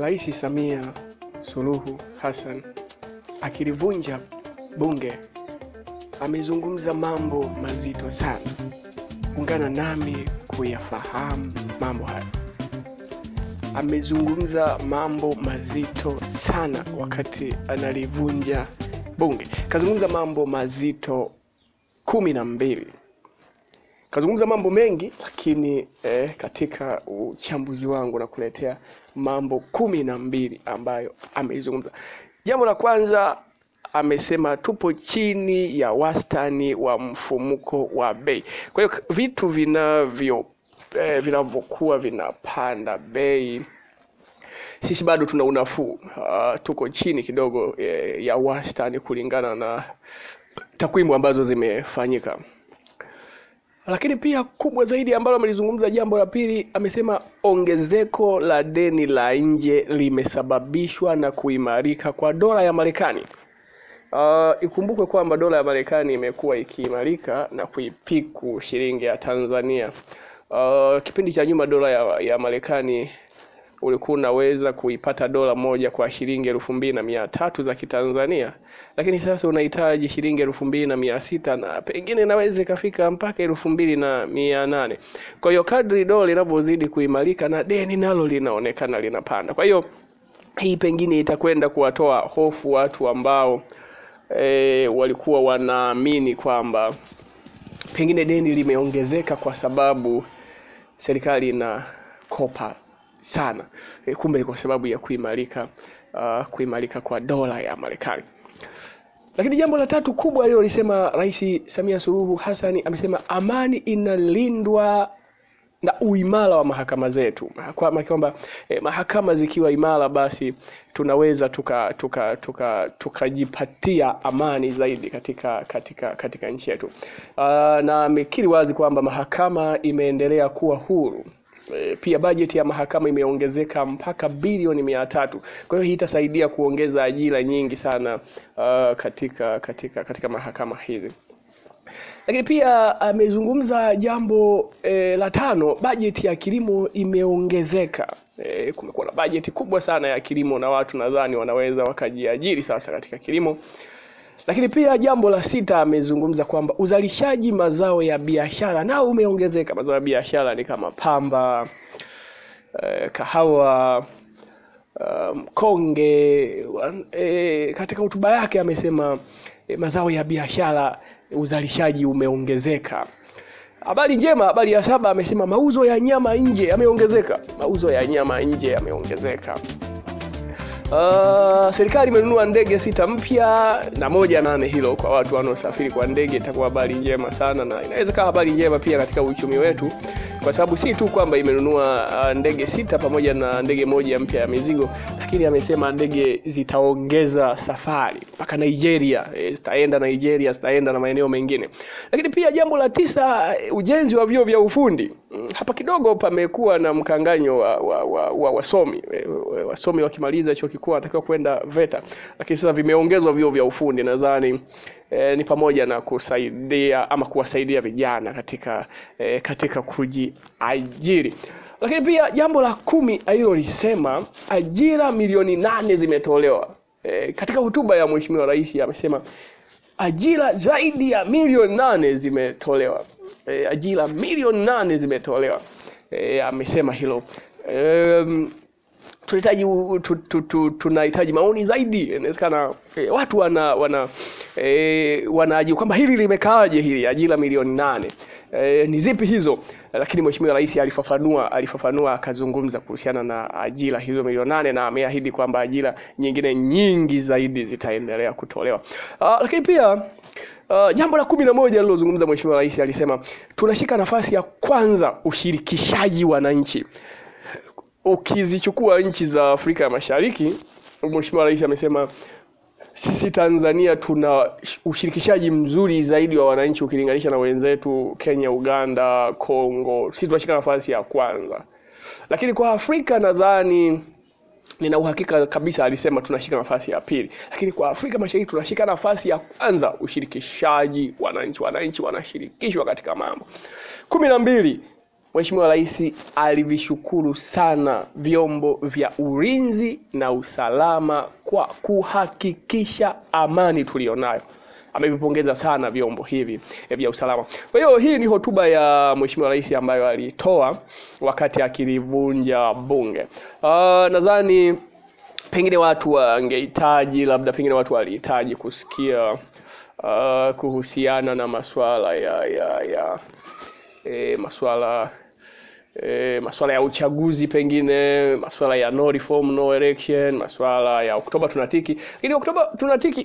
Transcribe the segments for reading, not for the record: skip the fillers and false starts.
Rais Samia Suluhu Hassan akilivunja bunge amezungumza mambo mazito sana. Ungana nami kuyafahamu mambo haya. Amezungumza mambo mazito sana wakati analivunja bunge. Kazungumza mambo mazito 12. Kazungumza mambo mengi, lakini katika uchambuzi wangu na kuletea mambo 12 ambayo amezungumza. Jambo la kwanza, amesema tupo chini ya wastani wa mfumuko wa bei. Kwa hiyo vitu vinavyokuwa vinapanda bei, sisi bado tuna unafuu. Tuko chini kidogo ya wastani kulingana na takwimu ambazo zimefanyika. Lakini pia kubwa zaidi ambalo amelizungumza, jambo la pili, amesema ongezeko la deni la nje limesababishwa na kuimarika kwa dola ya Marekani. Ikumbukwe kwamba dola ya Marekani imekuwa ikiimarika na kuipiku shilingi ya Tanzania. Kipindi cha nyuma dola ya Marekani ulikuwa unaweza kuipata dola moja kwa shilingi 2,300 za Kitanzania, lakini sasa unahitaji shilingi 2,600 na pengine inaweza ikafika mpaka 2,800. Kwa hiyo kadri dola linavyozidi kuimarika na deni nalo linaonekana linapanda. Kwa hiyo hii pengine itakwenda kuwatoa hofu watu ambao walikuwa wanaamini kwamba pengine deni limeongezeka kwa sababu serikali inakopa sana. Kumbe ni kwa sababu ya kuimarika kwa dola ya Marekani. Lakini jambo la tatu kubwa alilolisema Rais Samia Suluhu Hassan, amesema amani inalindwa na uimara wa mahakama zetu. Kwa maana kwamba mahakama zikiwa imara, basi tunaweza tukajipatia amani zaidi katika nchi yetu. Na amekiri wazi kwamba mahakama imeendelea kuwa huru. Pia bajeti ya mahakama imeongezeka mpaka bilioni 300. Kwa hiyo hii itasaidia kuongeza ajira nyingi sana katika mahakama hizi. Lakini pia amezungumza jambo la tano, bajeti ya kilimo imeongezeka. Kumekuwa na bajeti kubwa sana ya kilimo na watu nadhani wanaweza wakajiajiri sasa katika kilimo. Lakini pia jambo la sita, amezungumza kwamba uzalishaji mazao ya biashara nao umeongezeka. Mazao ya biashara ni kama pamba, kahawa, mkonge. Katika hotuba yake amesema mazao ya biashara uzalishaji umeongezeka. Habari njema, habari ya 7, amesema mauzo ya nyama nje yameongezeka. Mauzo ya nyama nje yameongezeka. Serikali imenunua ndege 6 mpya na 1 hilo kwa watu wanaosafiri kwa ndege. Itakuwa habari njema sana, na inaweza kuwa habari njema pia katika uchumi wetu, kwa sababu si tu kwamba imenunua ndege 6 pamoja na ndege 1 mpya ya mizigo, lakini amesema ndege zitaongeza safari mpaka Nigeria. Zitaenda Nigeria, zitaenda na maeneo mengine. Lakini pia jambo la 9, ujenzi wa vyuo vya ufundi. Hapa kidogo pamekuwa na mkanganyo wa wasomi wakimaliza chuo kikuu wanatakiwa kwenda VETA, lakini sasa vimeongezwa vyuo vya ufundi. Nadhani ni pamoja na kusaidia ama kuwasaidia vijana katika kujiajiri. Lakini pia jambo la 10 alilolisema, ajira milioni 8 zimetolewa. Katika hotuba ya Mheshimiwa Rais amesema ajira zaidi ya milioni 8 zimetolewa. Ajira milioni 8 zimetolewa. Amesema hilo. Tunahitaji maoni zaidi. Inawezekana watu wanaji kwamba hili limekaaje, hili ajira milioni 8 ni zipi hizo. Lakini Mheshimiwa Rais alifafanua akazungumza kuhusiana na ajira hizo milioni 8, na ameahidi kwamba ajira nyingine nyingi zaidi zitaendelea kutolewa. Lakini pia jambo la 11 alilozungumza Mheshimiwa Rais, alisema tunashika nafasi ya kwanza ushirikishaji wananchi. Ukizichukua nchi za Afrika ya Mashariki, Mheshimiwa Rais amesema sisi Tanzania tuna ushirikishaji mzuri zaidi wa wananchi ukilinganisha na wenzetu Kenya, Uganda, Kongo. Sisi tunashika nafasi ya kwanza. Lakini kwa Afrika nadhani, nina uhakika kabisa, alisema tunashika nafasi ya pili. Lakini kwa Afrika Mashariki tunashika nafasi ya kwanza, ushirikishaji wananchi. Wananchi wanashirikishwa katika mambo. 12, Mheshimiwa Rais alivishukuru sana vyombo vya ulinzi na usalama kwa kuhakikisha amani tulionayo. Amevipongeza sana vyombo hivi vya usalama. Kwa hiyo hii ni hotuba ya Mheshimiwa Rais ambayo alitoa wakati akilivunja bunge. Nadhani pengine watu wangehitaji, labda pengine watu walihitaji kusikia kuhusiana na masuala masuala ya uchaguzi, pengine masuala ya no reform no election, masuala ya Oktoba tunatiki. Lakini Oktoba tunatiki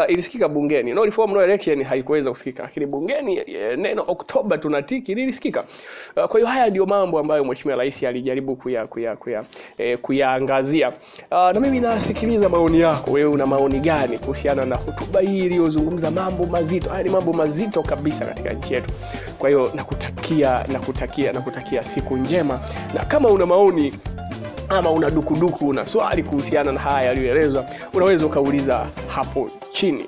ilisikika bungeni. No reform no election haikuweza kusikika, lakini bungeni neno Oktoba tunatiki lilisikika. Kwa hiyo haya ndio mambo ambayo Mheshimiwa Rais alijaribu kuyaangazia. Na mimi nasikiliza maoni yako. Wewe una maoni gani kuhusiana na hotuba hii iliyozungumza mambo mazito? Haya ni mambo mazito kabisa katika nchi yetu. Kwa hiyo nakutakia siku njema, na kama una maoni ama una dukuduku, una swali kuhusiana na haya yaliyoelezwa, unaweza ukauliza hapo chini.